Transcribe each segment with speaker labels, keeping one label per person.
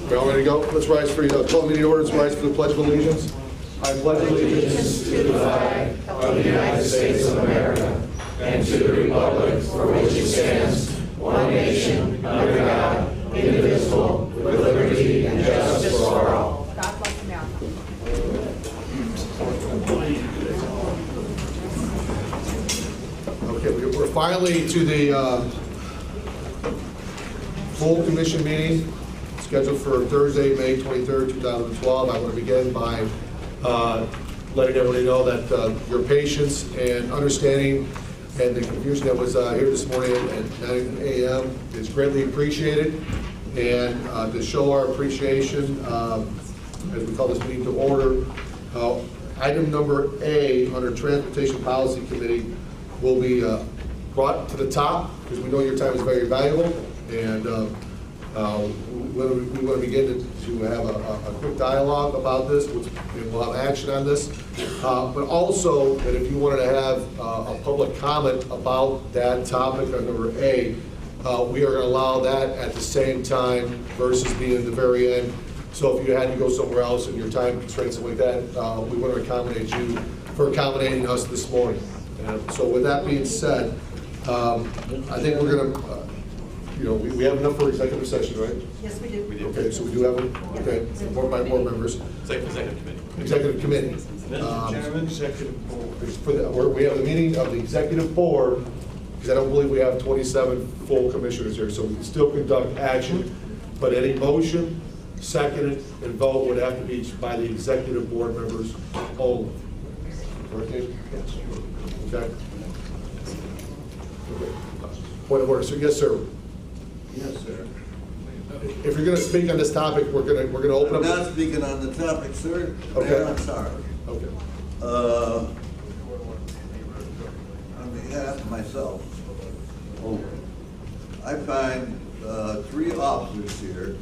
Speaker 1: We all ready to go? Let's rise for call the meeting order. Let's rise for the Pledge of Allegiance. I pledge allegiance to the flag of the United States of America and to the republic for which it stands, one nation, under God, indivisible, with liberty and justice for all.
Speaker 2: God bless America.
Speaker 1: Okay, we're finally to the full commission meeting scheduled for Thursday, May 23rd, 2012. I want to begin by letting everybody know that your patience and understanding and the confusion that was here this morning at 9 a.m. is greatly appreciated. And to show our appreciation, as we call this meeting to order, item number A under Transportation Policy Committee will be brought to the top because we know your time is very valuable, and we want to begin to have a quick dialogue about this, and we'll have action on this. But also, that if you wanted to have a public comment about that topic on number A, we are going to allow that at the same time versus being at the very end. So if you had to go somewhere else and your time constraints and like that, we want to accommodate you for accommodating us this morning. So with that being said, I think we're going to, we have enough for executive session, right?
Speaker 2: Yes, we do.
Speaker 1: Okay, so we do have them. Okay, board by board members.
Speaker 3: Executive committee.
Speaker 1: Executive committee.
Speaker 3: Mr. Chairman, executive board.
Speaker 1: We have the meeting of the executive board, because I don't believe we have 27 full commissioners here, so we can still conduct action, but any motion, seconded, and vote would have to be by the executive board members only. Correct, Dave? Okay. Point of order, sir. Yes, sir.
Speaker 4: Yes, sir.
Speaker 1: If you're going to speak on this topic, we're going to open
Speaker 4: I'm
Speaker 1: up.
Speaker 4: not speaking on the topic, sir.
Speaker 1: Okay.
Speaker 4: Mayor, I'm sorry.
Speaker 1: Okay.
Speaker 4: On behalf of myself, I find 3 officers here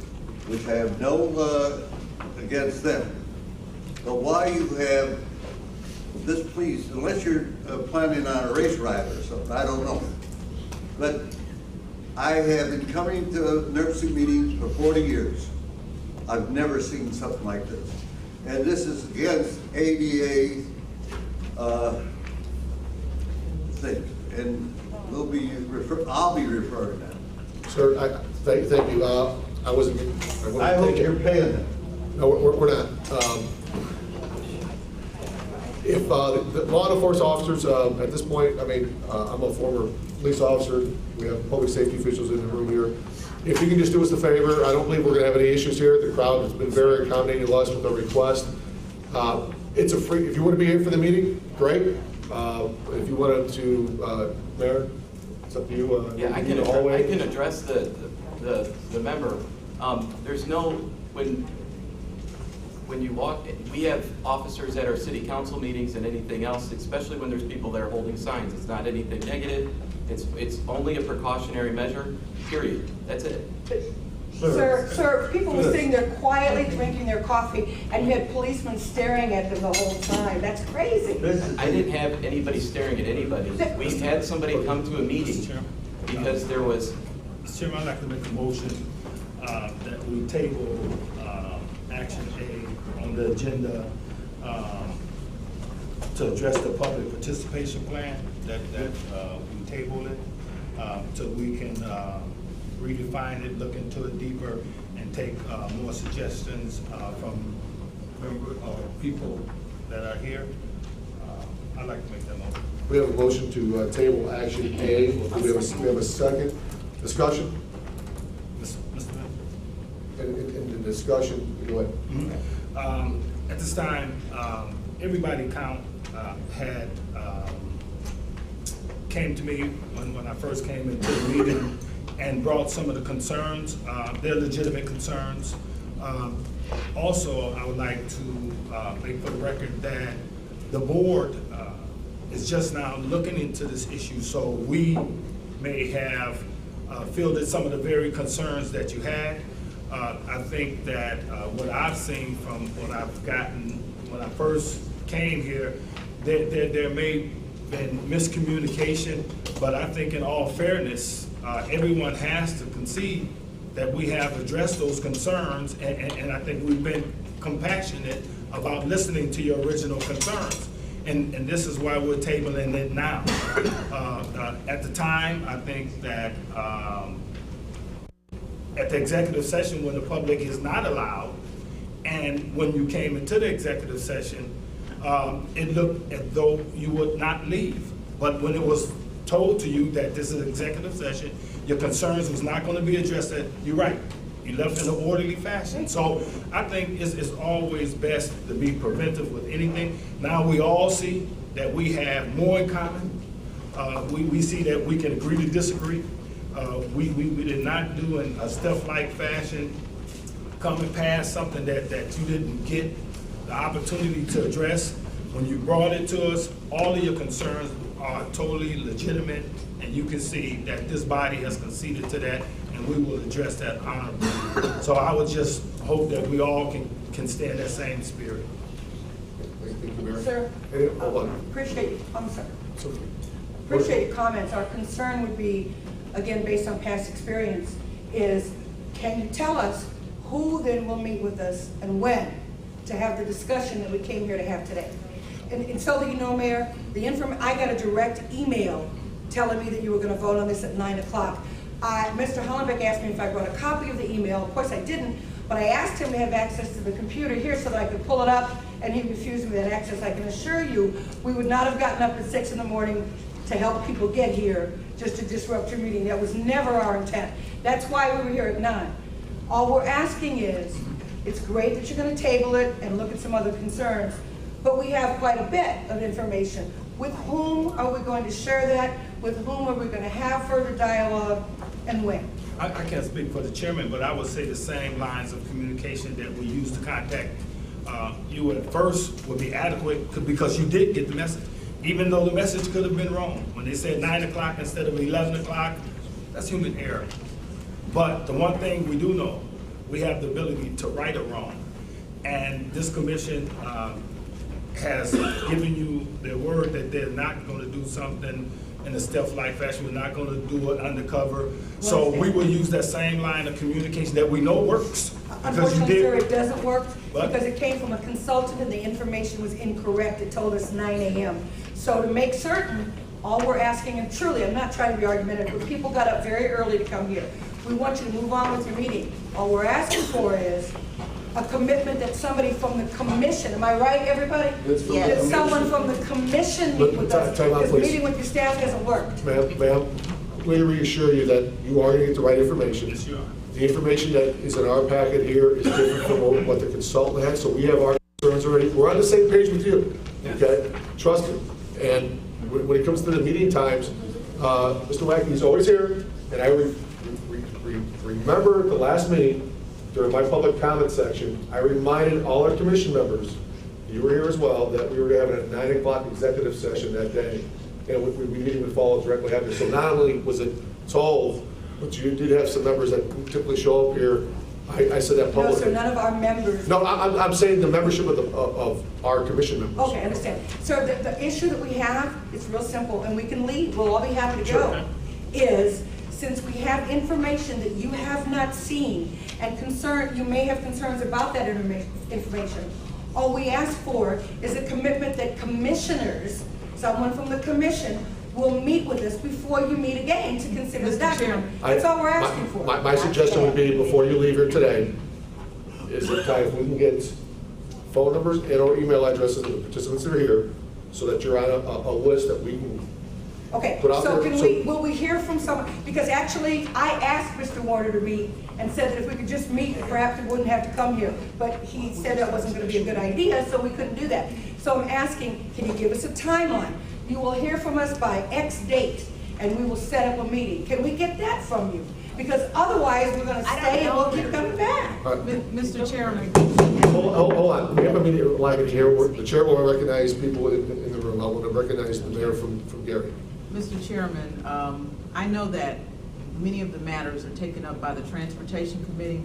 Speaker 4: which I have no against them. But why you have this police, unless you're planning on a race riot or something, I don't know. But I have been coming to nursing meetings for 40 years. I've never seen something like this. And this is against ADA things. And I'll be referring them.
Speaker 1: Sir, thank you. I wasn't.
Speaker 4: I hope you're paying them.
Speaker 1: No, we're not. If the law enforcement officers, at this point, I mean, I'm a former police officer. We have public safety officials in the room here. If you can just do us a favor, I don't believe we're going to have any issues here. The crowd has been very accommodating to us with our request. It's a free, if you want to be here for the meeting, great. If you wanted to, Mayor, it's up to you.
Speaker 3: Yeah, I can address the member. There's no, when you walk, we have officers at our city council meetings and anything else, especially when there's people there holding signs. It's not anything negative. It's only a precautionary measure, period. That's it.
Speaker 2: Sir, people were sitting there quietly drinking their coffee, and you had policemen staring at them the whole time. That's crazy.
Speaker 3: I didn't have anybody staring at anybody. We had somebody come to a meeting because there was.
Speaker 5: Mr. Chairman, I'd like to make a motion that we table action A on the agenda to address the public participation plan, that we table it so we can redefine it, look into it deeper, and take more suggestions from people that are here. I'd like to make that motion.
Speaker 1: We have a motion to table action A. We have a second discussion.
Speaker 5: Mr. Mayor?
Speaker 1: In the discussion, go ahead.
Speaker 5: At this time, everybody had came to me when I first came into the meeting and brought some of the concerns, their legitimate concerns. Also, I would like to make for the record that the board is just now looking into this issue, so we may have fielded some of the very concerns that you had. I think that what I've seen from what I've gotten when I first came here, there may have been miscommunication, but I think in all fairness, everyone has to concede that we have addressed those concerns, and I think we've been compassionate about listening to your original concerns. And this is why we're tabling it now. At the time, I think that at the executive session, when the public is not allowed, and when you came into the executive session, it looked as though you would not leave. But when it was told to you that this is an executive session, your concerns was not going to be addressed, that you're right. You left in an orderly fashion. So I think it's always best to be preventive with anything. Now we all see that we have more in common. We see that we can agree to disagree. We did not do in a stealth-like fashion coming past something that you didn't get the opportunity to address. When you brought it to us, all of your concerns are totally legitimate, and you can see that this body has conceded to that, and we will address that honorably. So I would just hope that we all can stay in that same spirit.
Speaker 1: Thank you, Mayor.
Speaker 2: Sir,
Speaker 1: Hold on.
Speaker 2: appreciate, I'm sorry.
Speaker 1: So-
Speaker 2: Appreciate your comments. Our concern would be, again, based on past experience, is can you tell us who then will meet with us and when to have the discussion that we came here to have today? And so that you know, Mayor, I got a direct email telling me that you were going to vote on this at 9 o'clock. Mr. Hollenbeck asked me if I brought a copy of the email. Of course I didn't, but I asked him to have access to the computer here so that I could pull it up, and he refused me that access. I can assure you, we would not have gotten up at 6 in the morning to help people get here just to disrupt your meeting. That was never our intent. That's why we were here at 9. All we're asking is, it's great that you're going to table it and look at some other concerns, but we have quite a bit of information. With whom are we going to share that? With whom are we going to have further dialogue, and when?
Speaker 5: I can't speak for the chairman, but I would say the same lines of communication that we use to contact you at first would be adequate, because you did get the message. Even though the message could have been wrong. When they said 9 o'clock instead of 11 o'clock, that's human error. But the one thing we do know, we have the ability to right a wrong. And this commission has given you their word that they're not going to do something in a stealth-like fashion. We're not going to do it undercover. So we will use that same line of communication that we know works. Because you
Speaker 2: Unfortunately, sir,
Speaker 5: did.
Speaker 2: it doesn't work
Speaker 5: What?
Speaker 2: because it came from a consultant and the information was incorrect. It told us 9 a.m. So to make certain, all we're asking, and truly, I'm not trying to be argumentative, but people got up very early to come here. We want you to move on with your meeting. All we're asking for is a commitment that somebody from the commission, am I right, everybody?
Speaker 1: Yes.
Speaker 2: That someone from the commission meet with us.
Speaker 1: Time out,
Speaker 2: Because
Speaker 1: please.
Speaker 2: meeting with your staff hasn't worked.
Speaker 1: Ma'am, let me reassure you that you are going to get the right information.
Speaker 5: Yes, you are.
Speaker 1: The information that is in our packet here is different from what the consultant had, so we have our concerns already. We're on the same page with you, okay? Trust me. And when it comes to the meeting times, Mr. Wackey's always here, and I remember the last meeting, during my public comment section, I reminded all our commission members, you were here as well, that we were having a 9 o'clock executive session that day, and we meeting would follow directly after. So not only was it told, but you did have some members that typically show up here. I said that
Speaker 2: No,
Speaker 1: publicly.
Speaker 2: sir, none of our members.
Speaker 1: No, I'm saying the membership of our commission members.
Speaker 2: Okay, I understand. So the issue that we have, it's real simple, and we can leave, we'll all be happy to
Speaker 1: Sure.
Speaker 2: go, is since we have information that you have not seen and you may have concerns about that information, all we ask for is a commitment that commissioners, someone from the commission, will meet with us before you meet again to consider the document. That's all we're asking for.
Speaker 1: My suggestion would be, before you leave here today, is that if we can get phone numbers and or email addresses of the participants that are here, so that you're on a list that we can.
Speaker 2: Okay,
Speaker 1: Put out
Speaker 2: so
Speaker 1: there,
Speaker 2: will we hear from someone? Because actually, I asked Mr. Warner to meet and said that if we could just meet, perhaps we wouldn't have to come here. But he said that wasn't going to be a good idea, so we couldn't do that. So I'm asking, can you give us a timeline? You will hear from us by X date, and we will set up a meeting. Can we get that from you? Because otherwise, we're going to stay and we'll keep coming back.
Speaker 6: Mr. Chairman,
Speaker 1: Hold on, we have a meeting, live meeting here, where the chair will recognize people in the room. I want to recognize the mayor from Gary.
Speaker 6: Mr. Chairman, I know that many of the matters are taken up by the Transportation Committee,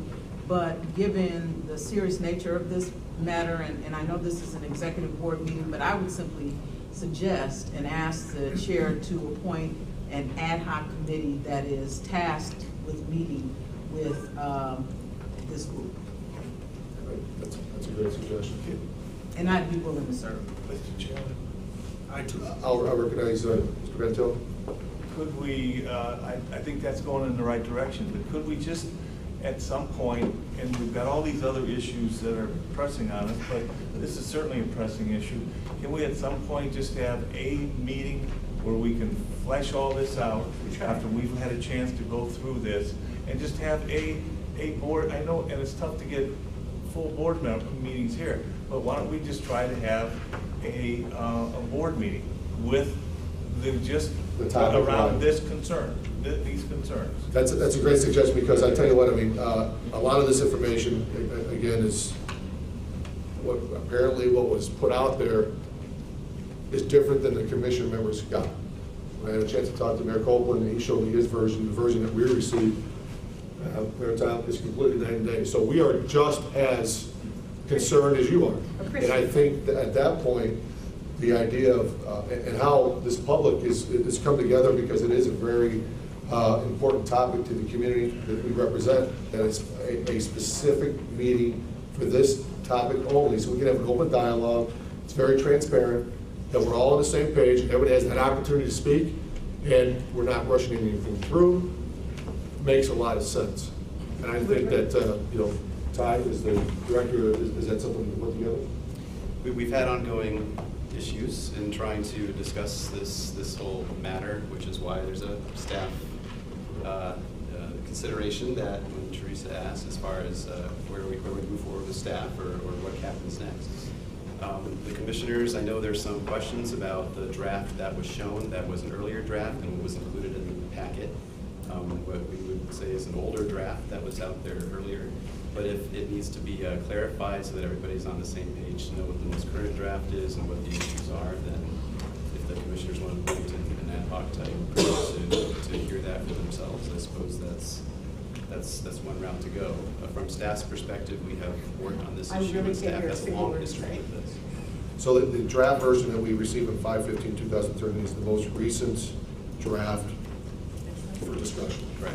Speaker 6: but given the serious nature of this matter, and I know this is an executive board meeting, but I would simply suggest and ask the chair to appoint an ad hoc committee that is tasked with meeting with this group.
Speaker 1: That's a great suggestion.
Speaker 6: And I'd be willing to serve.
Speaker 5: Mr. Chairman, I too.
Speaker 1: I'll recognize Mr. Grantil.
Speaker 7: Could we, I think that's going in the right direction, but could we just, at some point, and we've got all these other issues that are pressing on us, but this is certainly a pressing issue, can we at some point just have a meeting where we can flesh all this out after we've had a chance to go through this, and just have a board, I know, and it's tough to get full board member meetings here, but why don't we just try to have a board meeting with
Speaker 1: The topic,
Speaker 7: around
Speaker 1: right.
Speaker 7: this concern, these concerns?
Speaker 1: That's a great suggestion, because I tell you what, I mean, a lot of this information, again, is apparently what was put out there is different than the commission members got. I had a chance to talk to Mayor Copeland, and he showed me his version, the version that we received. Mayor Tom is completely night and day. So we are just as concerned as you are. And I think that at that point, the idea of, and how this public is come together, because it is a very important topic to the community that we represent, that it's a specific meeting for this topic only, so we can have an open dialogue. It's very transparent, that we're all on the same page, everybody has an opportunity to speak, and we're not rushing anything through. Makes a lot of sense. And I think that, Ty, as the director, is that something to put together?
Speaker 8: We've had ongoing issues in trying to discuss this whole matter, which is why there's a staff consideration that when Teresa asked as far as where we move forward with staff or what happens next. The commissioners, I know there's some questions about the draft that was shown, that was an earlier draft and was included in the packet. What we would say is an older draft that was out there earlier. But if it needs to be clarified so that everybody's on the same page to know what the most current draft is and what the issues are, then if the commissioners want to point an ad hoc type to hear that for themselves, I suppose that's one route to go. From staff's perspective, we have worked on this
Speaker 2: I
Speaker 8: issue,
Speaker 2: really
Speaker 8: and staff
Speaker 2: can't hear a
Speaker 8: has a
Speaker 2: single
Speaker 8: long
Speaker 2: word you're
Speaker 8: history
Speaker 2: saying.
Speaker 8: with this.
Speaker 1: So the draft version that we received on 5/15/2013 is the most recent draft for discussion.
Speaker 8: Right.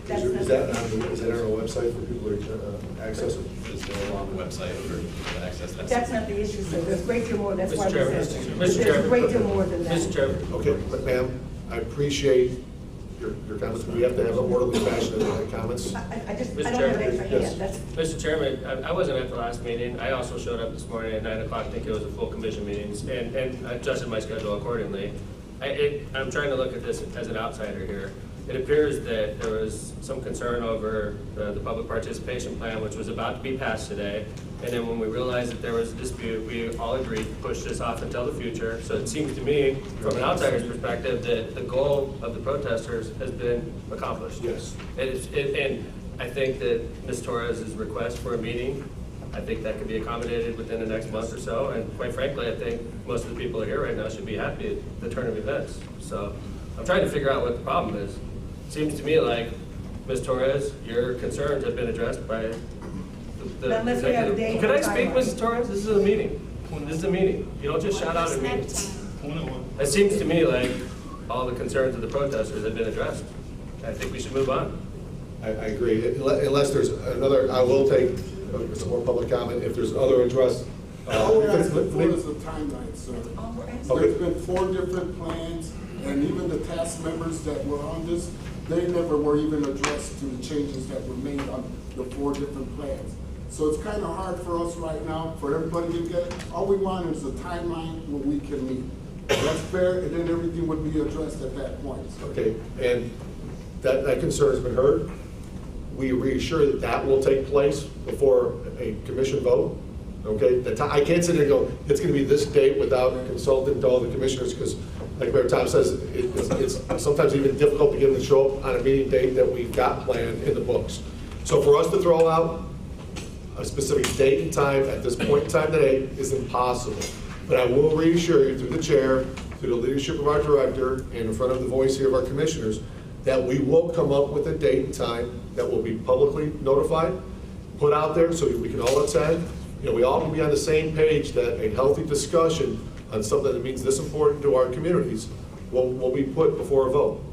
Speaker 1: Is that on our website for people to access it?
Speaker 8: Just go on the website for access that.
Speaker 2: That's not the issue, sir. There's a great deal more, that's why we
Speaker 9: Chairman,
Speaker 2: said,
Speaker 9: Mr.
Speaker 2: there's a
Speaker 9: Chairman.
Speaker 2: great deal more than that.
Speaker 9: Mr. Chairman.
Speaker 1: Okay, but ma'am, I appreciate your comments. We have to have an orderly fashion of the comments.
Speaker 2: I don't have
Speaker 9: Mr.
Speaker 2: that
Speaker 9: Chairman.
Speaker 2: for
Speaker 1: Yes.
Speaker 2: hand, that's,
Speaker 9: Mr. Chairman, I wasn't at the last meeting. I also showed up this morning at 9 o'clock, I think it was a full commission meetings, and adjusted my schedule accordingly. I'm trying to look at this as an outsider here. It appears that there was some concern over the public participation plan, which was about to be passed today. And then when we realized that there was a dispute, we all agreed to push this off until the future. So it seems to me, from an outsider's perspective, that the goal of the protesters has been accomplished.
Speaker 1: Yes.
Speaker 9: And I think that Ms. Torres's request for a meeting, I think that could be accommodated within the next month or so. And quite frankly, I think most of the people here right now should be happy at the turn of events. So I'm trying to figure out what the problem is. Seems to me like, Ms. Torres, your concerns have been addressed by the
Speaker 2: Unless we have a
Speaker 9: executive.
Speaker 2: date
Speaker 9: Can I
Speaker 2: and
Speaker 9: speak,
Speaker 2: timeline.
Speaker 9: Mrs. Torres? This is a meeting. This is a meeting. You don't just shout out at me.
Speaker 5: Point of order.
Speaker 9: It seems to me like all the concerns of the protesters have been addressed. I think we should move on.
Speaker 1: I agree. Unless there's another, I will take some more public comment if there's other address.
Speaker 10: All we're asking for is a timeline, sir.
Speaker 2: all we're asking.
Speaker 10: There's been 4 different plans, and even the task members that were on this, they never were even addressed to the changes that were made on the 4 different plans. So it's kind of hard for us right now, for everybody to get, all we want is a timeline where we can meet. That's fair, and then everything would be addressed at that point.
Speaker 1: Okay, and that concern has been heard. We reassure that that will take place before a commission vote. Okay, I can't sit there and go, it's going to be this date without consulting to all the commissioners, because like Mayor Tom says, it's sometimes even difficult to get them to show up on a meeting date that we've got planned in the books. So for us to throw out a specific date and time at this point in time today is impossible. But I will reassure you through the chair, through the leadership of our director, and in front of the voice here of our commissioners, that we will come up with a date and time that will be publicly notified, put out there so we can all attend. You know, we all can be on the same page that a healthy discussion on something that means this important to our communities will be put before a vote.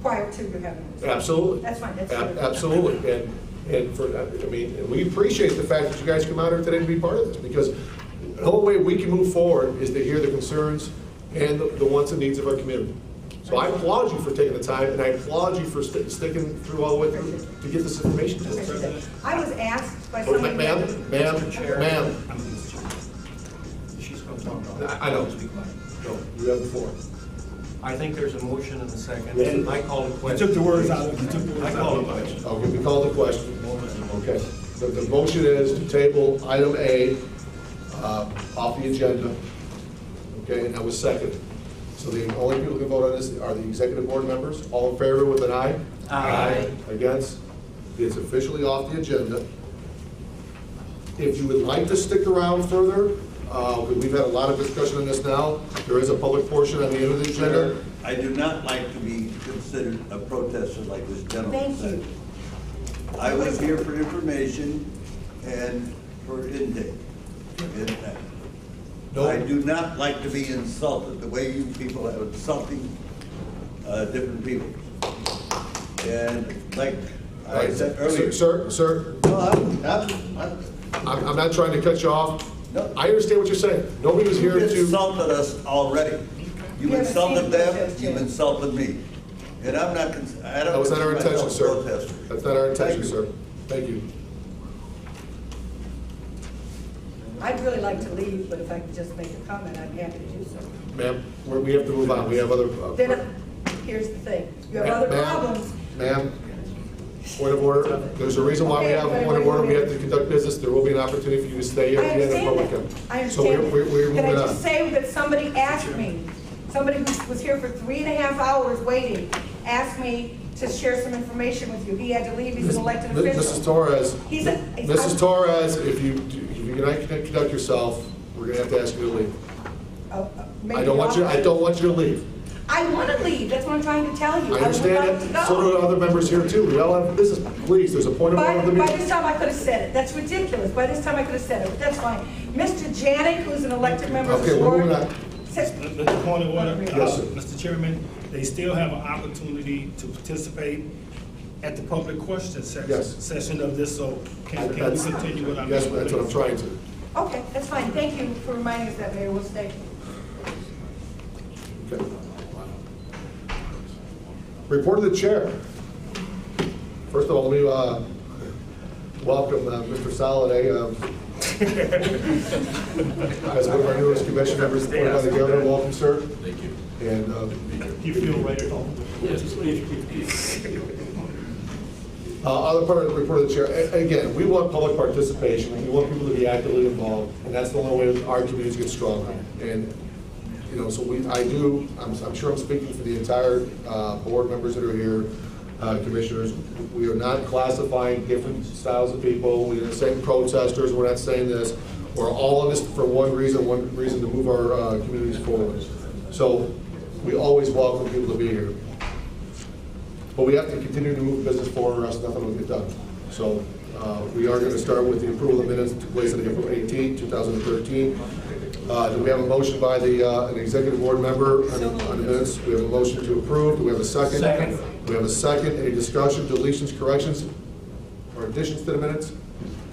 Speaker 2: Prior to you having this.
Speaker 1: Absolutely.
Speaker 2: That's fine, that's
Speaker 1: Ab-
Speaker 2: good.
Speaker 1: Absolutely, and And I mean, and we appreciate the fact that you guys come out here today to be part of this, because the only way we can move forward is to hear the concerns and the wants and needs of our community. So I applaud you for taking the time, and I applaud you for sticking through all the way through to get this information to us.
Speaker 2: I was asked by
Speaker 1: Oh,
Speaker 2: somebody.
Speaker 1: Ma'am.
Speaker 11: She's going to talk about.
Speaker 1: I know.
Speaker 11: Speak louder.
Speaker 1: No, you have the floor.
Speaker 11: I think there's a motion and a second.
Speaker 1: Yes.
Speaker 11: I call the
Speaker 5: You
Speaker 11: question.
Speaker 5: took the words out, you took the
Speaker 11: I
Speaker 5: words
Speaker 11: call the
Speaker 5: out.
Speaker 11: question.
Speaker 1: Okay, we call the question. Okay. The motion is to table item A off the agenda. Okay, and that was second. So the only people who can vote on this are the executive board members. All in favor with an aye?
Speaker 11: Aye.
Speaker 1: Against? It's officially off the agenda. If you would like to stick around further, we've had a lot of discussion on this now. There is a public portion on the end of the agenda.
Speaker 4: I do not like to be considered a protester like this gentleman
Speaker 2: Thank
Speaker 4: said.
Speaker 2: you.
Speaker 4: I was here for information and for intake.
Speaker 1: No.
Speaker 4: I do not like to be insulted the way you people are insulting different people. And like I said earlier.
Speaker 1: Sir,
Speaker 4: No,
Speaker 1: I'm not trying to cut you off.
Speaker 4: No.
Speaker 1: I understand what you're saying. Nobody was here
Speaker 4: You
Speaker 1: to.
Speaker 4: insulted us already. You
Speaker 2: You haven't
Speaker 4: insulted
Speaker 2: seen
Speaker 4: them,
Speaker 2: protest
Speaker 4: you've
Speaker 2: yet.
Speaker 4: insulted me. And I'm not, I don't.
Speaker 1: That was not our
Speaker 4: consider
Speaker 1: intention,
Speaker 4: myself
Speaker 1: sir.
Speaker 4: a protester.
Speaker 1: That's not our intention,
Speaker 4: Thank you.
Speaker 1: sir. Thank you.
Speaker 2: I'd really like to leave, but if I could just make a comment, I'd be happy to do so.
Speaker 1: Ma'am, we have to move on. We have other.
Speaker 2: Then, here's the thing, you have other
Speaker 1: Ma'am,
Speaker 2: problems.
Speaker 1: Ma'am, point of order. There's a reason why we have a point of order. We have to conduct business. There will be an opportunity for you to stay here
Speaker 2: I
Speaker 1: at the end of
Speaker 2: understand
Speaker 1: public
Speaker 2: that.
Speaker 1: comment.
Speaker 2: I
Speaker 1: So
Speaker 2: understand.
Speaker 1: we're
Speaker 2: Can I
Speaker 1: moving
Speaker 2: just
Speaker 1: on.
Speaker 2: say that somebody asked me, somebody who was here for 3.5 hours waiting, asked me to share some information with you. He had to leave, he's an elected official.
Speaker 1: Mrs. Torres,
Speaker 2: He's a-
Speaker 1: Mrs. Torres, if you cannot conduct yourself, we're gonna have to ask you to leave.
Speaker 2: Maybe
Speaker 1: I don't want you to leave.
Speaker 2: I want to leave, that's what I'm trying to tell you.
Speaker 1: I understand
Speaker 2: would like to
Speaker 1: that. So
Speaker 2: go.
Speaker 1: do other members here too. We all have business. Please, there's a point of order of the
Speaker 2: By
Speaker 1: meeting.
Speaker 2: this time I could have said it, that's ridiculous, by this time I could have said it, but that's fine. Mr. Janik, who's an elected member of the
Speaker 1: Okay, we're
Speaker 2: board.
Speaker 1: moving on.
Speaker 2: says-
Speaker 5: The point of order,
Speaker 1: Yes, sir.
Speaker 5: Mr. Chairman, they still have an opportunity to participate at the public question
Speaker 1: Yes.
Speaker 5: session of this, so can we
Speaker 1: That's-
Speaker 5: continue with our?
Speaker 1: Yes, that's what I'm trying to.
Speaker 2: Okay, that's fine, thank you for reminding us that, Mayor, we'll stay.
Speaker 1: Okay. Report of the chair. First of all, let me welcome Mr. Soliday. As one of our newest commission members appointed by the governor. Welcome, sir.
Speaker 3: Thank you.
Speaker 1: And
Speaker 5: You feel right at home?
Speaker 1: other part of the report of the chair, again, we want public participation. We want people to be actively involved, and that's the only way our communities get stronger. And, you know, so I'm sure I'm speaking for the entire board members that are here, commissioners. We are not classifying different styles of people. We're not saying protesters. We're not saying this. We're all in this for one reason to move our communities forward. So we always welcome people to be here. But we have to continue to move business forward, or else nothing will get done. So we are going to start with the approval of minutes that took place on April 18, 2013. Do we have a motion by an executive board member on the minutes? We have a motion to approve. Do we have a second?
Speaker 11: Second.
Speaker 1: We have a second. Any discussion, deletions, corrections, or additions to the minutes?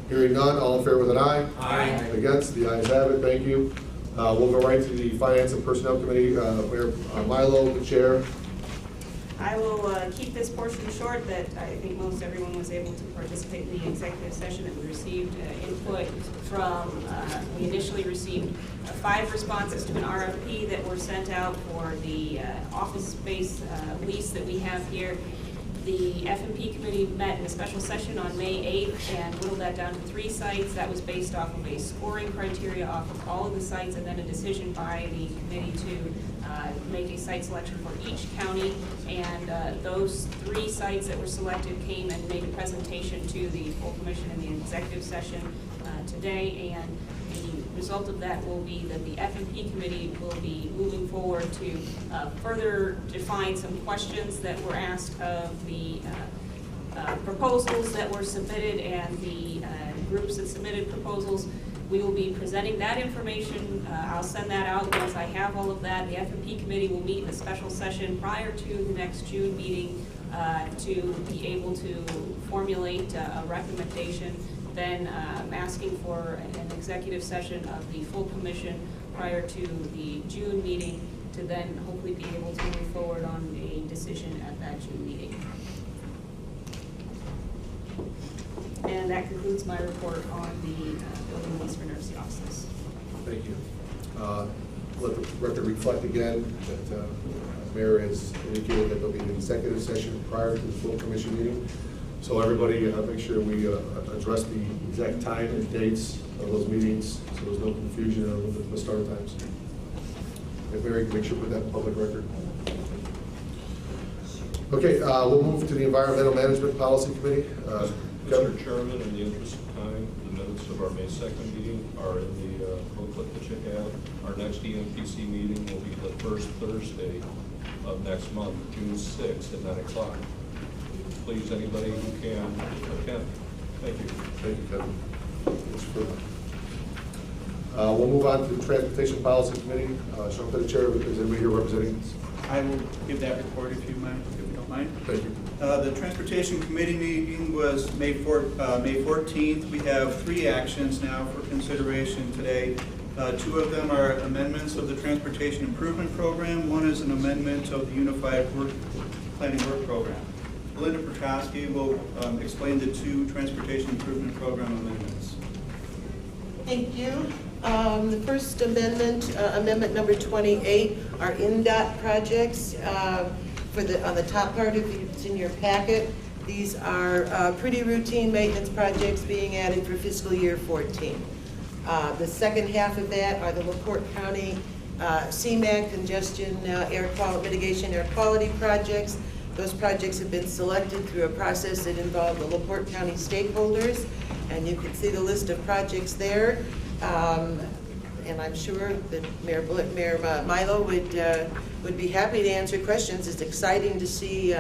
Speaker 1: Hearing none, all in favor with an aye?
Speaker 11: Aye.
Speaker 1: Against? The ayes have it. Thank you. We'll go right to the Finance and Personnel Committee. Mayor Milo, the chair.
Speaker 12: I will keep this portion short, that I think most everyone was able to participate in the executive session, that we received input from, we initially received 5 responses to an RFP that were sent out for the office space lease that we have here. The F&P committee met in a special session on May 8th and whittled that down to 3 sites. That was based off of a scoring criteria off of all of the sites, and then a decision by the committee to make a site selection for each county. And those 3 sites that were selected came and made a presentation to the full commission in the executive session today. And the result of that will be that the F&P committee will be moving forward to further define some questions that were asked of the proposals that were submitted and the groups that submitted proposals. We will be presenting that information. I'll send that out once I have all of that. The F&P committee will meet in a special session prior to the next June meeting to be able to formulate a recommendation, then asking for an executive session of the full commission prior to the June meeting to then hopefully be able to move forward on a decision at that June meeting. And that concludes my report on the building lease for nurse offices.
Speaker 1: Thank you. Let the record reflect again that Mayor has indicated that there'll be an executive session prior to the full commission meeting. So everybody, make sure we address the exact time and dates of those meetings, so there's no confusion on the start times. If Mary can make sure to put that in public record. Okay, we'll move to the Environmental Management Policy Committee.
Speaker 13: Mr. Chairman, in the interest of time, the minutes of our May 2nd meeting are in the booklet that you have. Our next EMPC meeting will be the first Thursday of next month, June 6th at 9 o'clock. Please, anybody who can attend. Thank you.
Speaker 1: Thank you, Kevin. We'll move on to the Transportation Policy Committee. Sean, the chair, is anybody here representing?
Speaker 14: I will give that report if you don't mind.
Speaker 1: Thank you.
Speaker 14: The Transportation Committee meeting was May 14th. We have 3 actions now for consideration today. 2 of them are amendments of the Transportation Improvement Program. One is an amendment of the Unified Planning Work Program. Linda Prokowski will explain the 2 Transportation Improvement Program amendments.
Speaker 15: Thank you. The first amendment, amendment number 28, are NDOT projects. On the top part, if it's in your packet, these are pretty routine maintenance projects being added for fiscal year 14. The second half of that are the LaPorte County CMAQ congestion mitigation air quality projects. Those projects have been selected through a process that involved the LaPorte County stakeholders, and you can see the list of projects there. And I'm sure that Mayor Milo would be happy to answer questions. It's exciting to see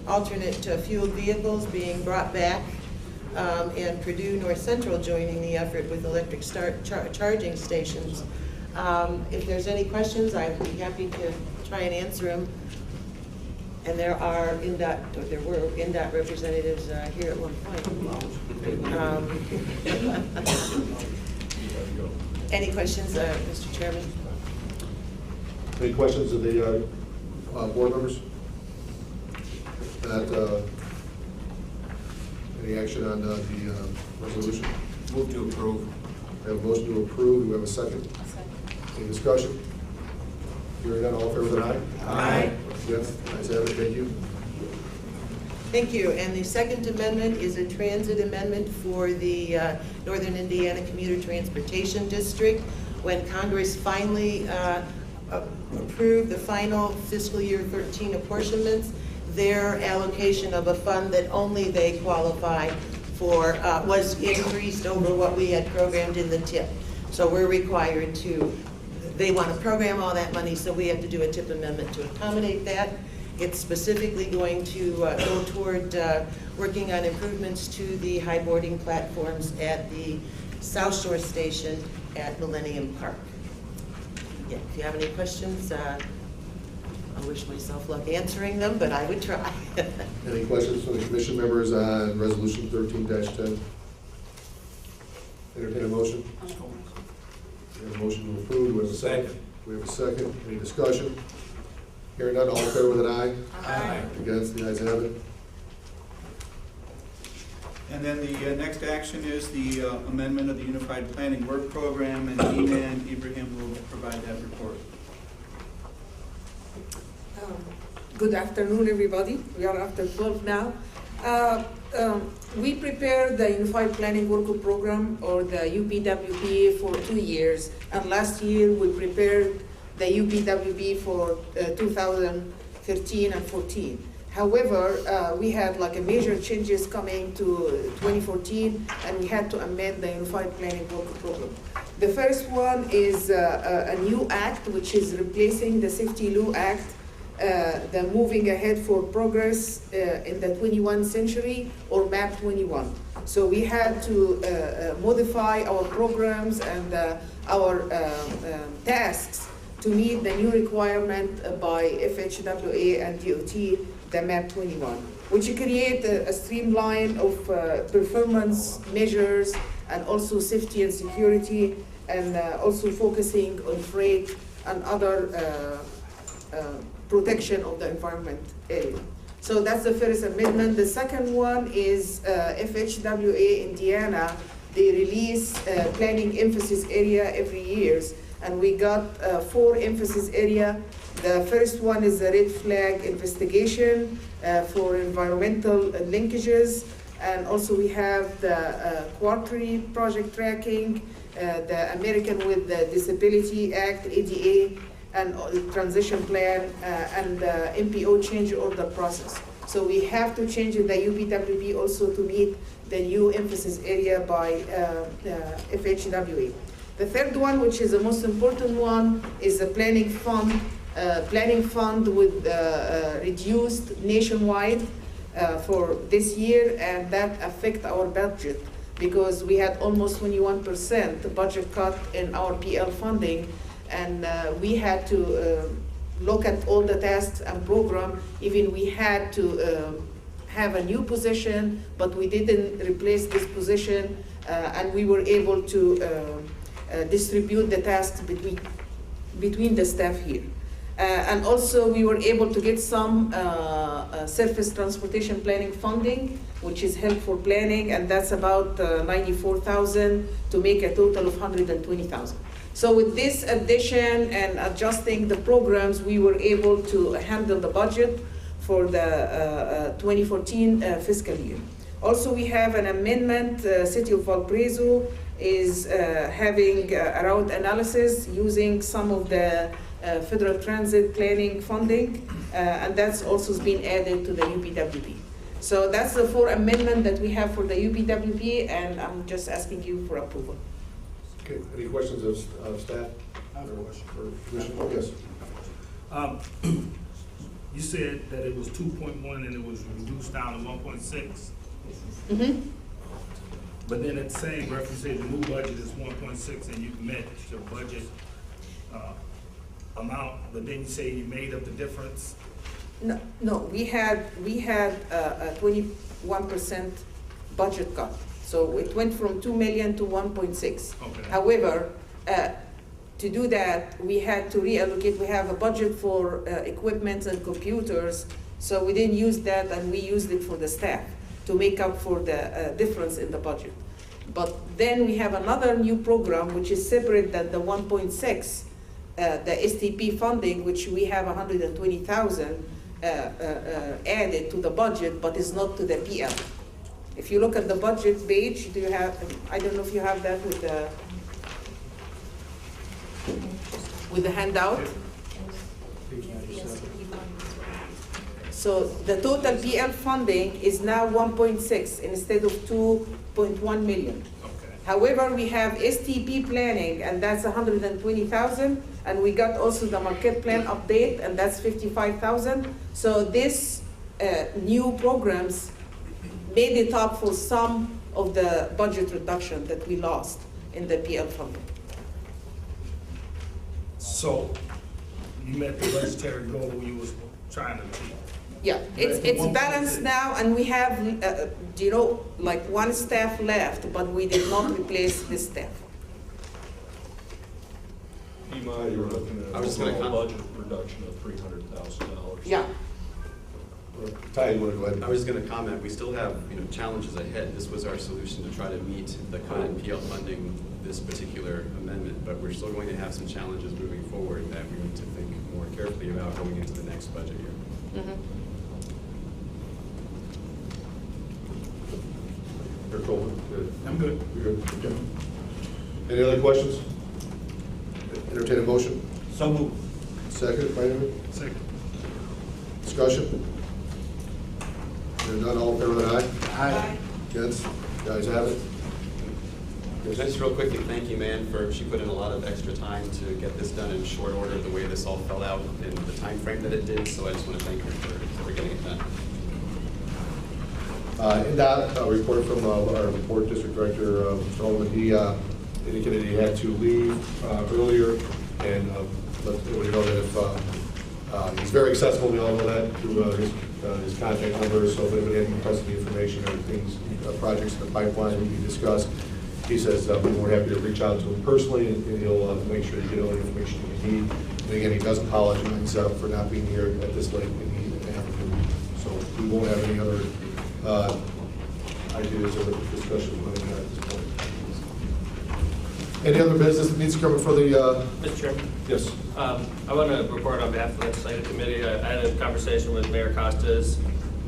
Speaker 15: alternate fueled vehicles being brought back, and Purdue North Central joining the effort with electric charging stations. If there's any questions, I'd be happy to try and answer them. And there were NDOT representatives here at one point. Any questions, Mr. Chairman?
Speaker 1: Any questions of the board members? Any action on the resolution?
Speaker 11: Move to approve.
Speaker 1: We have a motion to approve. Do we have a second? Second. Any discussion? Hearing none, all in favor, with an aye?
Speaker 15: Aye.
Speaker 1: Yes, ayes have it. Thank you.
Speaker 15: Thank you. And the second amendment is a transit amendment for the Northern Indiana Commuter Transportation District. When Congress finally approved the final fiscal year 13 apportionments, their allocation of a fund that only they qualify for was increased over what we had programmed in the TIP. So we're required to, they want to program all that money, so we have to do a TIP amendment to accommodate that. It's specifically going to go toward working on improvements to the high boarding platforms at the South Shore Station at Millennium Park. Yeah, if you have any questions, I wish myself luck answering them, but I would try.
Speaker 1: Any questions from the commission members on resolution 13-10? Entertain a motion. We have a motion to approve. Do we have a second? We have a second. Any discussion? Hearing none, all in favor with an aye?
Speaker 14: Aye.
Speaker 1: Against, the ayes have it.
Speaker 14: And then the next action is the amendment of the Unified Planning Work Program, and Iman Ibrahim will provide that report.
Speaker 16: Good afternoon, everybody. We are after 12 now. We prepared the Unified Planning Work Program, or the UPWP, for 2 years. And last year, we prepared the UPWP for 2013 and 14. However, we had like a major changes coming to 2014, and we had to amend the Unified Planning Work Program. The first one is a new act, which is replacing the Safety Law Act, the Moving Ahead for Progress in the 21st Century, or MAP 21. So we had to modify our programs and our tasks to meet the new requirement by FHWA and DOT the MAP 21, which create a streamline of performance measures and also safety and security, and also focusing on freight and other protection of the environment area. So that's the first amendment. The second one is FHWA Indiana. They release planning emphasis area every year, and we got 4 emphasis area. The first one is the red flag investigation for environmental linkages, and also we have the quarterly project tracking, the American with the Disability Act, ADA, and transition plan, and the MPO change order process. So we have to change the UPWP also to meet the new emphasis area by FHWA. The third one, which is the most important one, is the planning fund. Planning fund with reduced nationwide for this year, and that affect our budget because we had almost 21% budget cut in our PL funding, and we had to look at all the tasks and program. Even we had to have a new position, but we didn't replace this position, and we were able to distribute the tasks between the staff here. And also we were able to get some surface transportation planning funding, which is help for planning, and that's about 94,000 to make a total of 120,000. So with this addition and adjusting the programs, we were able to handle the budget for the 2014 fiscal year. Also, we have an amendment. City of Valparaiso is having a route analysis using some of the federal transit planning funding, and that's also been added to the UPWP. So that's the 4 amendments that we have for the UPWP, and I'm just asking you for approval.
Speaker 1: Okay, any questions of staff?
Speaker 5: I have a question.
Speaker 1: Or Commissioner? Yes.
Speaker 5: You said that it was 2.1 and it was reduced down to 1.6.
Speaker 16: Mm-hmm.
Speaker 5: But then at the same reference, the new budget is 1.6, and you met your budget amount, but then you say you made up the difference.
Speaker 16: No, we had a 21% budget cut. So it went from 2 million to 1.6.
Speaker 5: Okay.
Speaker 16: However, to do that, we had to reallocate. We have a budget for equipment and computers, so we didn't use that, and we used it for the staff to make up for the difference in the budget. But then we have another new program, which is separate than the 1.6, the STP funding, which we have 120,000 added to the budget, but it's not to the PL. If you look at the budget page, do you have, I don't know if you have that with the handout. So the total PL funding is now 1.6 instead of 2.1 million.
Speaker 5: Okay.
Speaker 16: However, we have STP planning, and that's 120,000, and we got also the market plan update, and that's 55,000. So this new programs made it up for some of the budget reduction that we lost in the PL funding.
Speaker 5: So you met the budgetary goal you was trying to achieve.
Speaker 16: Yeah, it's balanced now, and we have, like 1 staff left, but we did not replace this staff.
Speaker 13: Imai, you're looking at
Speaker 8: I was just
Speaker 13: a
Speaker 8: gonna
Speaker 13: budget reduction of $300,000.
Speaker 16: Yeah.
Speaker 1: Ty, you want to go ahead?
Speaker 8: I was going to comment, we still have challenges ahead. This was our solution to try to meet the cut in PL funding, this particular amendment, but we're still going to have some challenges moving forward that we need to think more carefully about going into the next budget year.
Speaker 16: Mm-hmm.
Speaker 1: You're Coleman? Good.
Speaker 5: I'm good.
Speaker 1: You're good? Okay. Any other questions? Entertain a motion?
Speaker 11: So moved.
Speaker 1: Second, Brandon?
Speaker 5: Second.
Speaker 1: Discussion? Hearing none, all in favor, aye?
Speaker 11: Aye.
Speaker 1: Against? The ayes have it.
Speaker 8: Just real quickly, thank you, man, she put in a lot of extra time to get this done in short order, the way this all fell out in the time frame that it did, so I just want to thank her for getting it done.
Speaker 1: In that report from our report district director, Mr. Holman, he indicated he had to leave earlier, and let everybody know that if he's very accessible, we all know that, through his his contact number, so if anybody had any custody information or things, projects in the pipeline we can discuss, he says we're more happy to reach out to him personally, and he'll make sure you get all the information you need. And again, he does apologize for not being here at this late in the afternoon. So we won't have any other ideas or discussions with him at this point. Any other business that needs to come before the?
Speaker 9: Mr. Chairman?
Speaker 1: Yes.
Speaker 9: I want to report on behalf of the legislative committee. I had a conversation with Mayor Costas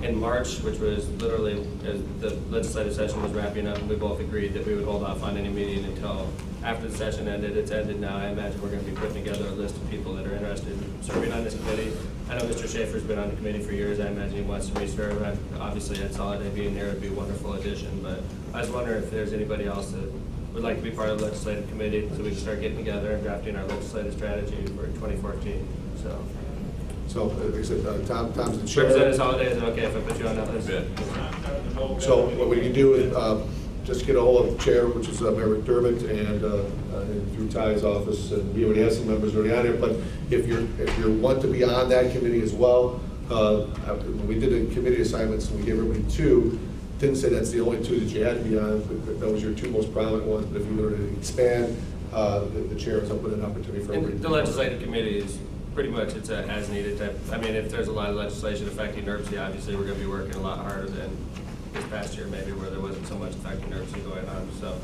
Speaker 9: in March, which was literally as the legislative session was wrapping up, and we both agreed that we would hold off on any meeting until after the session ended. It's ended now. I imagine we're going to be putting together a list of people that are interested in serving on this committee. I know Mr. Schaefer's been on the committee for years. I imagine he wants to reserve. Obviously, Ed Soliday being here would be a wonderful addition, but I was wondering if there's anybody else that would like to be part of the legislative committee so we can start getting together and drafting our legislative strategy for 2014.
Speaker 1: So, like I said, Tom's the chair.
Speaker 9: Representative Soliday, is it okay if I put you on that list?
Speaker 1: So what we can do is just get a hold of the chair, which is Mayor McDermott, and through Ty's office, and we already have some members already on it. But if you want to be on that committee as well, when we did the committee assignments and we gave everybody 2, didn't say that's the only 2 that you had to be on. But those are your 2 most prominent ones. But if you were to expand, the chair is open an opportunity for everybody.
Speaker 9: And the legislative committee is pretty much, it's a as-needed type. I mean, if there's a lot of legislation affecting NERC, obviously we're going to be working a lot harder than this past year, maybe, where there wasn't so much affecting NERC going on. So,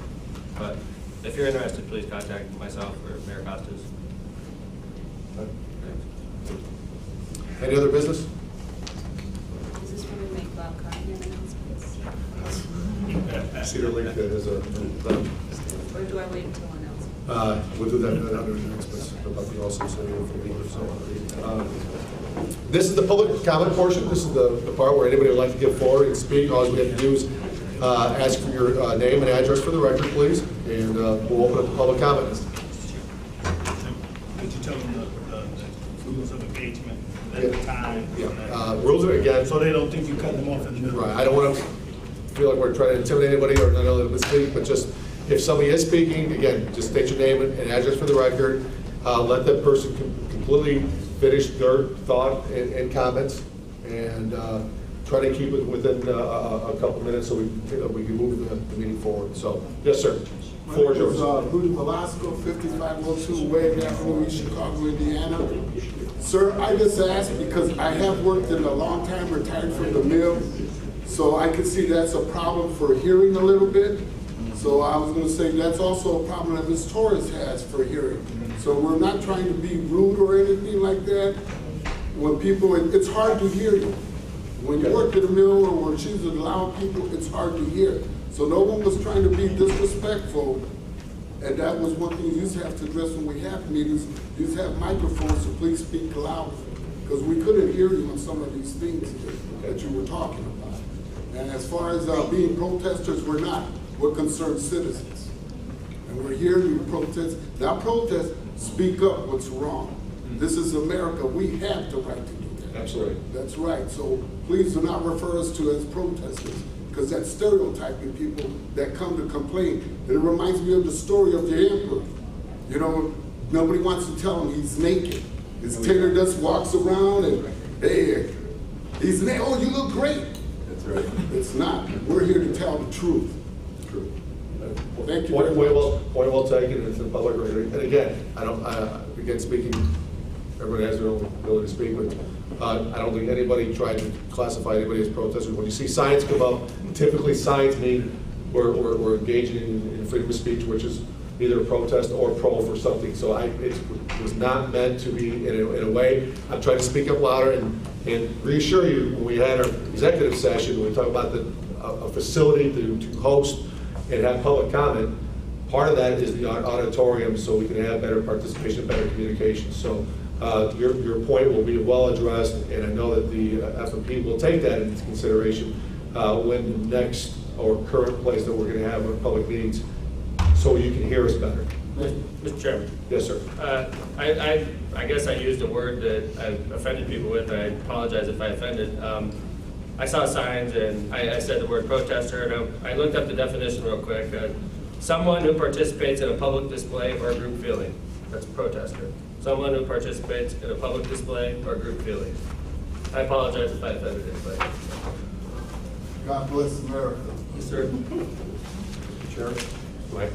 Speaker 9: but if you're interested, please contact myself or Mayor Costas.
Speaker 1: Any other business?
Speaker 12: Is this when we make Bob Cartman announcements?
Speaker 1: Cedar Lake has a.
Speaker 12: Or do I wait until announcement?
Speaker 1: We'll do that under announcements about the also city. This is the public comment portion. This is the part where anybody would like to get forward and speak. All we have to do is ask for your name and address for the record, please, and we'll open up the public comment.
Speaker 5: Could you tell them the rules of engagement at the time?
Speaker 1: Yeah. Rules are, again.
Speaker 5: So they don't think you cut them off in the middle.
Speaker 1: Right. I don't want to feel like we're trying to intimidate anybody or not let them speak, but just if somebody is speaking, again, just state your name and address for the record. Let that person completely finish their thought and comments, and try to keep it within a couple minutes so we can move the meeting forward. So, yes, sir. Floor is yours.
Speaker 10: Rudy Velasco, 5502 Wade Avenue, East Chicago, Indiana. Sir, I just asked because I have worked in a long time, retired from the mill, so I can see that's a problem for hearing a little bit. So I was going to say that's also a problem that Ms. Torres has for hearing. So we're not trying to be rude or anything like that. When people, it's hard to hear you. When you work at a mill or when she's allowing people, it's hard to hear. So no one was trying to be disrespectful. And that was one thing you used to have to address when we have meetings. You used to have microphones, so please speak loud. Because we couldn't hear you on some of these things that you were talking about. And as far as being protesters, we're not. We're concerned citizens. And we're here to protest. Now protest, speak up what's wrong. This is America. We have the right to do that.
Speaker 1: Absolutely.
Speaker 10: That's right. So please do not refer us to as protesters, because that's stereotyping people that come to complain. And it reminds me of the story of the emperor. You know, nobody wants to tell him he's naked. His tailor just walks around and, hey, he's naked. Oh, you look great.
Speaker 1: That's right.
Speaker 10: It's not. We're here to tell the truth.
Speaker 1: True.
Speaker 10: Thank you.
Speaker 1: Point well taken. It's in public record. And again, again speaking, everybody has their own ability to speak, but I don't think anybody tried to classify anybody as protesters. When you see signs come up, typically signs mean we're engaging in freedom of speech, which is either a protest or pro for something. So it was not meant to be in a way. I'm trying to speak up louder and reassure you, when we had our executive session, we talked about a facility to host and have public comment. Part of that is the auditorium, so we can have better participation, better communication. So your point will be well addressed, and I know that the FMP will take that into consideration when the next or current place that we're going to have our public meetings, so you can hear us better.
Speaker 9: Mr. Chairman.
Speaker 1: Yes, sir.
Speaker 9: I guess I used a word that I offended people with. I apologize if I offended. I saw signs and I said the word protester, and I looked up the definition real quick. Someone who participates in a public display or group feeling. That's a protester. Someone who participates in a public display or group feeling. I apologize if I offended anybody.
Speaker 10: God bless America.
Speaker 9: Yes, sir.
Speaker 17: Chair. Mike.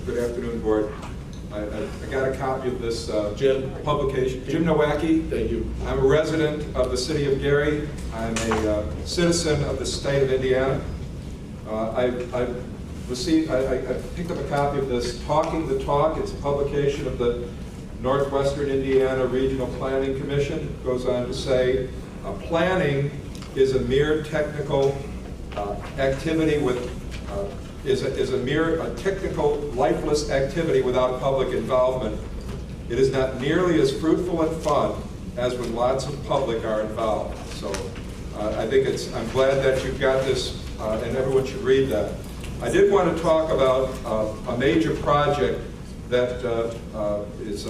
Speaker 17: Good afternoon, Board. I got a copy of this publication. Jim Nowacki.
Speaker 1: Thank you.
Speaker 17: I'm a resident of the city of Gary. I'm a citizen of the state of Indiana. I picked up a copy of this Talking the Talk. It's a publication of the Northwestern Indiana Regional Planning Commission. It goes on to say, planning is a mere technical activity with is a mere technical, lifeless activity without public involvement. It is not nearly as fruitful and fun as when lots of public are involved. So I think I'm glad that you've got this, and everyone should read that. I did want to talk about a major project that is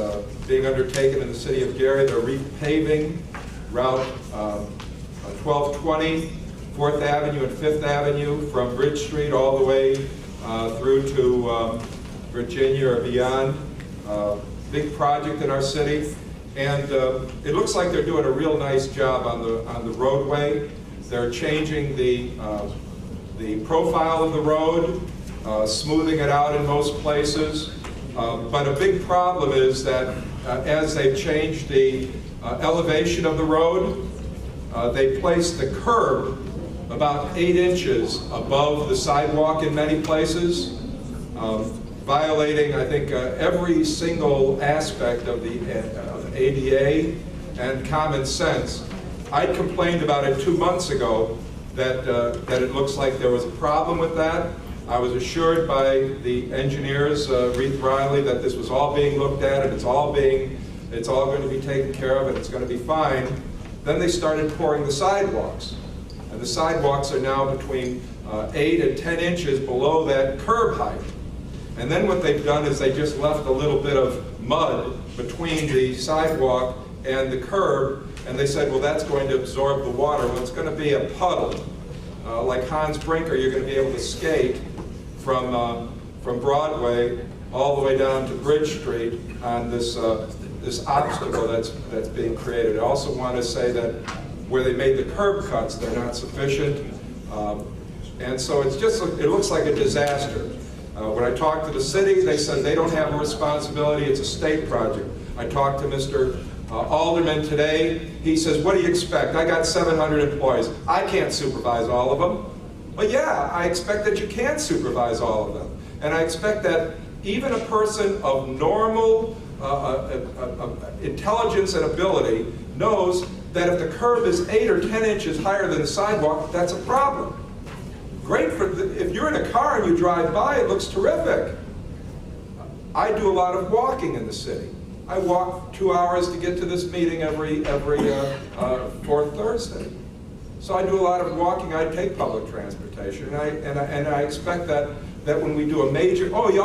Speaker 17: being undertaken in the city of Gary. They're repaving Route 1220, 4th Avenue and 5th Avenue from Bridge Street all the way through to Virginia or beyond. Big project in our city. And it looks like they're doing a real nice job on the roadway. They're changing the profile of the road, smoothing it out in most places. But a big problem is that as they've changed the elevation of the road, they placed the curb about 8 inches above the sidewalk in many places, violating, I think, every single aspect of the ADA and common sense. I complained about it 2 months ago that it looks like there was a problem with that. I was assured by the engineers, Reith Riley, that this was all being looked at and it's all going to be taken care of and it's going to be fine. Then they started pouring the sidewalks. And the sidewalks are now between 8 and 10 inches below that curb height. And then what they've done is they just left a little bit of mud between the sidewalk and the curb, and they said, well, that's going to absorb the water. Well, it's going to be a puddle. Like Hans Brinker, you're going to be able to skate from Broadway all the way down to Bridge Street on this obstacle that's being created. I also want to say that where they made the curb cuts, they're not sufficient. And so it looks like a disaster. When I talked to the city, they said they don't have a responsibility, it's a state project. I talked to Mr. Alderman today. He says, what do you expect? I got 700 employees. I can't supervise all of them. Well, yeah, I expect that you can supervise all of them. And I expect that even a person of normal intelligence and ability knows that if the curb is 8 or 10 inches higher than the sidewalk, that's a problem. Great if you're in a car and you drive by, it looks terrific. I do a lot of walking in the city. I walk 2 hours to get to this meeting every fourth Thursday. So I do a lot of walking. I take public transportation, and I expect that when we do a major. Oh, he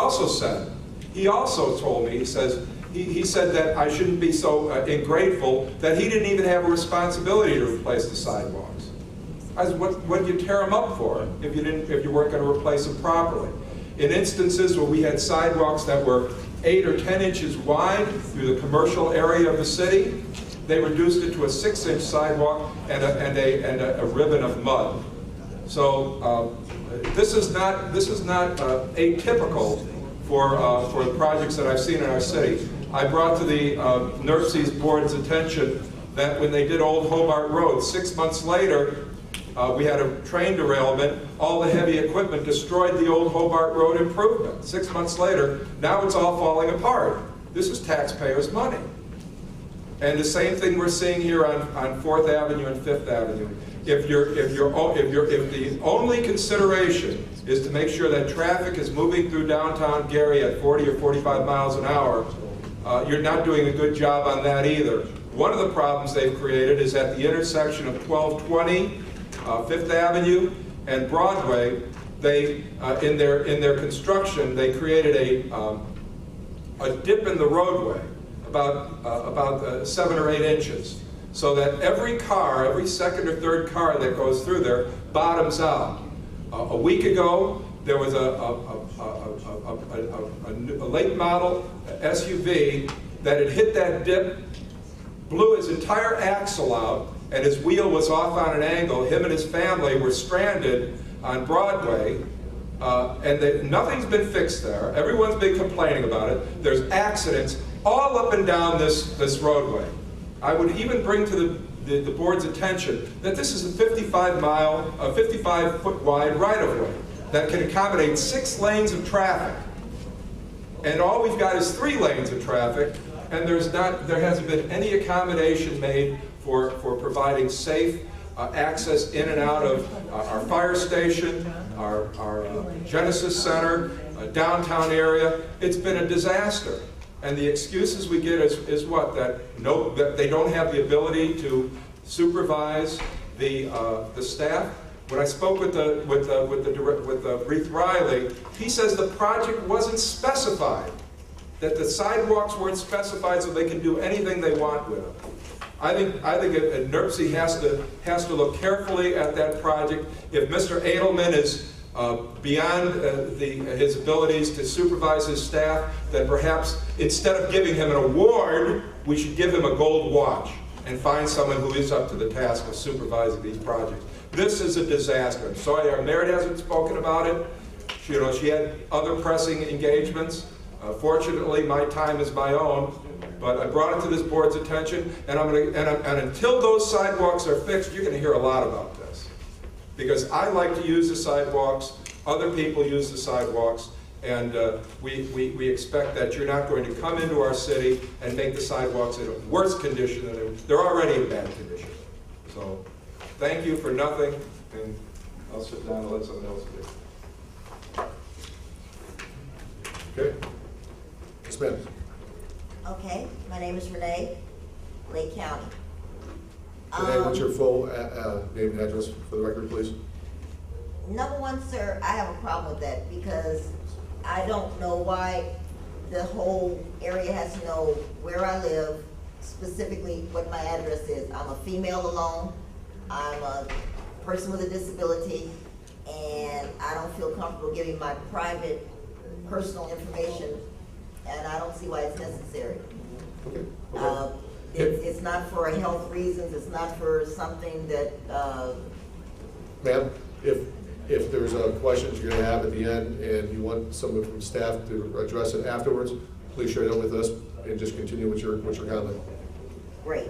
Speaker 17: also told me. He says. He said that I shouldn't be so ingrateful that he didn't even have a responsibility to replace the sidewalks. I said, what did you tear them up for if you weren't going to replace them properly? In instances where we had sidewalks that were 8 or 10 inches wide through the commercial area of the city, they reduced it to a 6-inch sidewalk and a ribbon of mud. So this is not atypical for the projects that I've seen in our city. I brought to the NERC's board's attention that when they did Old Hobart Road, 6 months later, we had a train derailment. All the heavy equipment destroyed the Old Hobart Road improvement. 6 months later, now it's all falling apart. This is taxpayers' money. And the same thing we're seeing here on 4th Avenue and 5th Avenue. If the only consideration is to make sure that traffic is moving through downtown Gary at 40 or 45 miles an hour, you're not doing a good job on that either. One of the problems they've created is at the intersection of 1220, 5th Avenue, and Broadway. They, in their construction, they created a dip in the roadway about 7 or 8 inches, so that every second or third car that goes through there bottoms out. A week ago, there was a late model SUV that had hit that dip blew his entire axle out, and his wheel was off on an angle. Him and his family were stranded on Broadway, and nothing's been fixed there. Everyone's been complaining about it. There's accidents all up and down this roadway. I would even bring to the board's attention that this is a 55-foot wide right-of-way that can accommodate 6 lanes of traffic. And all we've got is 3 lanes of traffic, and there hasn't been any accommodation made for providing safe access in and out of our fire station, our Genesis Center, downtown area. It's been a disaster. And the excuses we get is what? That they don't have the ability to supervise the staff. When I spoke with Reith Riley, he says the project wasn't specified, that the sidewalks weren't specified so they can do anything they want with them. I think NERC has to look carefully at that project. If Mr. Edelman is beyond his abilities to supervise his staff, then perhaps instead of giving him an award, we should give him a gold watch and find someone who is up to the task of supervising these projects. This is a disaster. I'm sorry our mayor hasn't spoken about it. She had other pressing engagements. Fortunately, my time is my own, but I brought it to this board's attention, and until those sidewalks are fixed, you're going to hear a lot about this. Because I like to use the sidewalks, other people use the sidewalks, and we expect that you're not going to come into our city and make the sidewalks in a worse condition than they're already in bad condition. So, thank you for nothing, and I'll sit down and let someone else do.
Speaker 1: Okay. Ms. Smith.
Speaker 18: Okay, my name is Renee, Lake County.
Speaker 1: Renee, what's your full name and address for the record, please?
Speaker 18: Number one, sir, I have a problem with that because I don't know why the whole area has to know where I live, specifically what my address is. I'm a female alone, I'm a person with a disability, and I don't feel comfortable giving my private, personal information, and I don't see why it's necessary.
Speaker 1: Okay.
Speaker 18: It's not for health reasons, it's not for something that...
Speaker 1: Ma'am, if there's questions you're going to have at the end and you want someone from staff to address it afterwards, please share that with us and just continue with your comment.
Speaker 18: Great.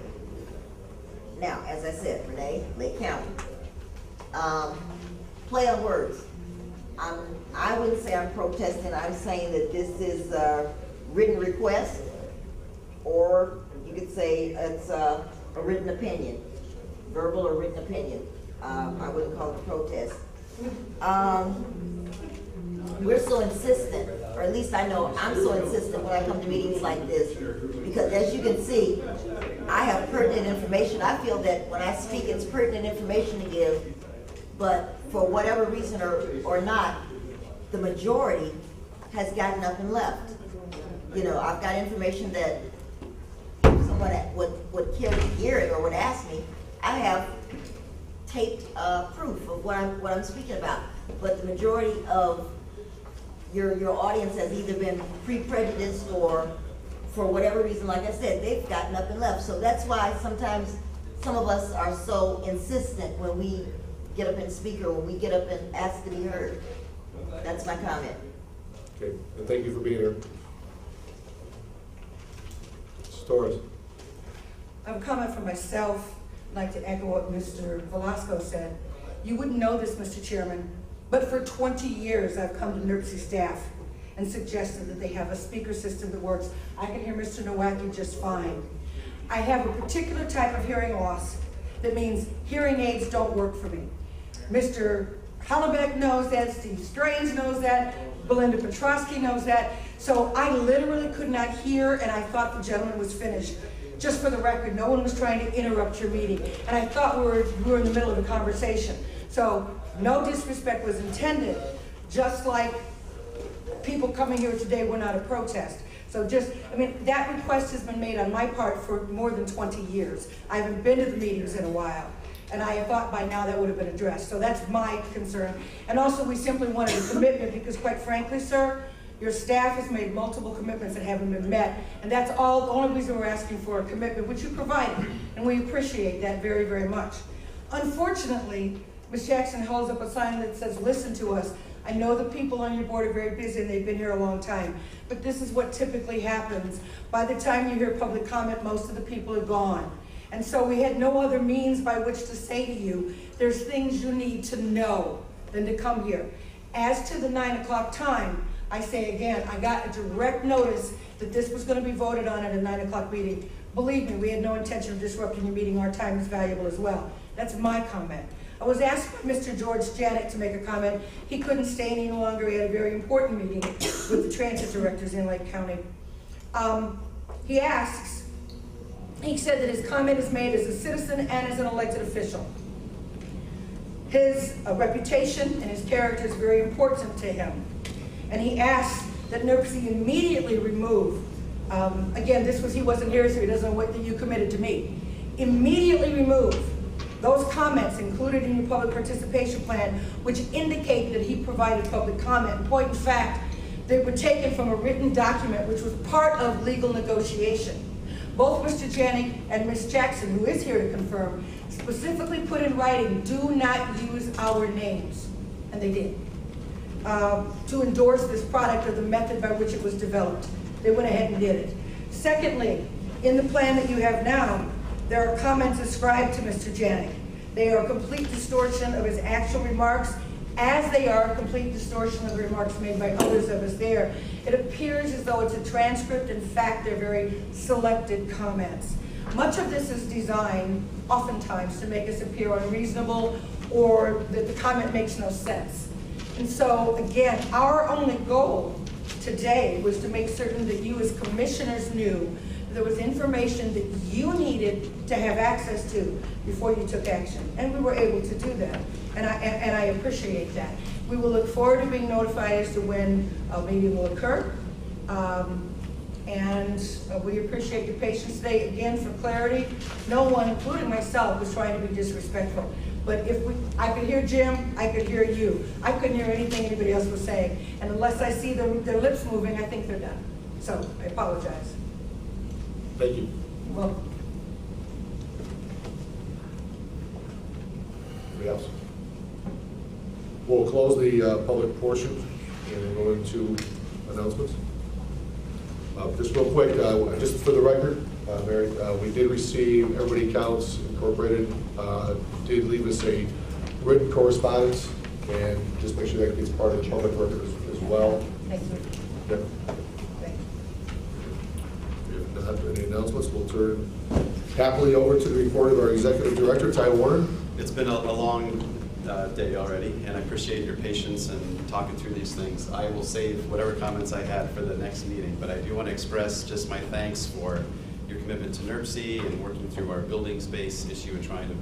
Speaker 18: Now, as I said, Renee, Lake County. Play on words. I wouldn't say I'm protesting, I'm saying that this is a written request, or you could say it's a written opinion, verbal or written opinion. I wouldn't call it a protest. We're so insistent, or at least I know I'm so insistent when I come to meetings like this, because as you can see, I have pertinent information. I feel that when I speak, it's pertinent information to give, but for whatever reason or not, the majority has gotten up and left. You know, I've got information that if someone would care to hear it or would ask me, I have taped proof of what I'm speaking about. But the majority of your audience has either been pre-prejudiced or for whatever reason, like I said, they've gotten up and left. So that's why sometimes some of us are so insistent when we get up and speak or when we get up and ask to be heard. That's my comment.
Speaker 1: Okay, and thank you for being here. Mrs. Torres.
Speaker 2: I have a comment for myself. I'd like to echo what Mr. Velasco said. You wouldn't know this, Mr. Chairman, but for 20 years I've come to NERC staff and suggested that they have a speaker system that works. I can hear Mr. Nowacki just fine. I have a particular type of hearing loss that means hearing aids don't work for me. Mr. Hollenbeck knows that, Steve Strange knows that, Belinda Petrosky knows that. So I literally could not hear, and I thought the gentleman was finished. Just for the record, no one was trying to interrupt your meeting, and I thought we were in the middle of a conversation. So no disrespect was intended, just like people coming here today were not a protest. So that request has been made on my part for more than 20 years. I haven't been to the meetings in a while, and I thought by now that would have been addressed. So that's my concern. And also, we simply wanted a commitment because, quite frankly, sir, Your staff has made multiple commitments that haven't been met, and that's all, the only reason we're asking for a commitment, which you provided, and we appreciate that very, very much. Unfortunately, Ms. Jackson holds up a sign that says, listen to us. I know the people on your board are very busy and they've been here a long time, but this is what typically happens. By the time you hear public comment, most of the people are gone. And so we had no other means by which to say to you, there's things you need to know than to come here. As to the 9 o'clock time, I say again, I got a direct notice that this was going to be voted on at a 9 o'clock meeting. Believe me, we had no intention of disrupting your meeting. Our time is valuable as well. That's my comment. I was asked by Mr. George Janik to make a comment. He couldn't stay any longer. He had a very important meeting with the transit directors in Lake County. He asks, he said that his comment is made as a citizen and as an elected official. His reputation and his character is very important to him. And he asks that NERC immediately remove, again, he wasn't here, so he doesn't know what you committed to me. Immediately remove those comments included in your public participation plan, which indicate that he provided public comment. In point of fact, they were taken from a written document which was part of legal negotiation. Both Mr. Janik and Ms. Jackson, who is here to confirm, specifically put in writing, do not use our names. And they did. To endorse this product or the method by which it was developed. They went ahead and did it. Secondly, in the plan that you have now, there are comments ascribed to Mr. Janik. They are a complete distortion of his actual remarks, as they are a complete distortion of the remarks made by others of us there. It appears as though it's a transcript. In fact, they're very selected comments. Much of this is designed, oftentimes, to make us appear unreasonable or that the comment makes no sense. And so, again, our only goal today was to make certain that you as commissioners knew there was information that you needed to have access to before you took action. And we were able to do that. And I appreciate that. We will look forward to being notified as to when a meeting will occur. We appreciate your patience today. Again, for clarity, no one, including myself, was trying to be disrespectful. But I could hear Jim, I could hear you. I couldn't hear anything anybody else was saying. And unless I see their lips moving, I think they're done. So I apologize.
Speaker 1: Thank you.
Speaker 2: You're welcome.
Speaker 1: Anybody else? We'll close the public portion and go into announcements. Just real quick, just for the record, Mary, we did receive Everybody Counts Incorporated, did leave us a written correspondence, and just make sure that gets part of the public record as well.
Speaker 2: Thank you.
Speaker 1: Yep. If not any announcements, we'll turn happily over to the report of our Executive Director, Ty Warner.
Speaker 8: It's been a long day already, and I appreciate your patience and talking through these things. I will save whatever comments I had for the next meeting, but I do want to express just my thanks for your commitment to NERC and working through our building space issue and trying to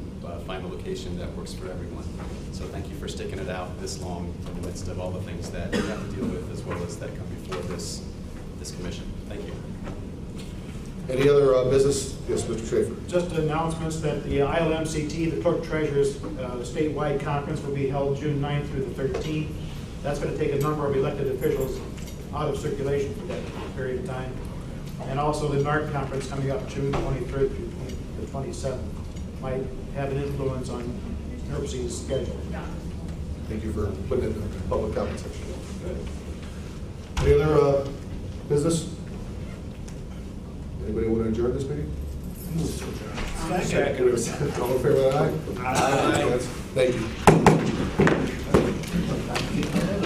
Speaker 8: find a location that works for everyone. So thank you for sticking it out this long in the midst of all the things that you have to deal with as well as that come before this commission. Thank you.
Speaker 1: Any other business? Yes, Mr. Schaefer.
Speaker 11: Just announcements that the ILMCT, the Clerk Treasurer's statewide conference, will be held June 9th through the 13th. That's going to take a number of elected officials out of circulation for that period of time. And also the NARC conference coming up June 23rd through the 27th might have an influence on NERC's schedule.
Speaker 1: Thank you for putting it in the public comment section. Any other business? Anybody want to adjourn this meeting?
Speaker 11: Second.
Speaker 1: All in favor, aye? Aye. Thank you.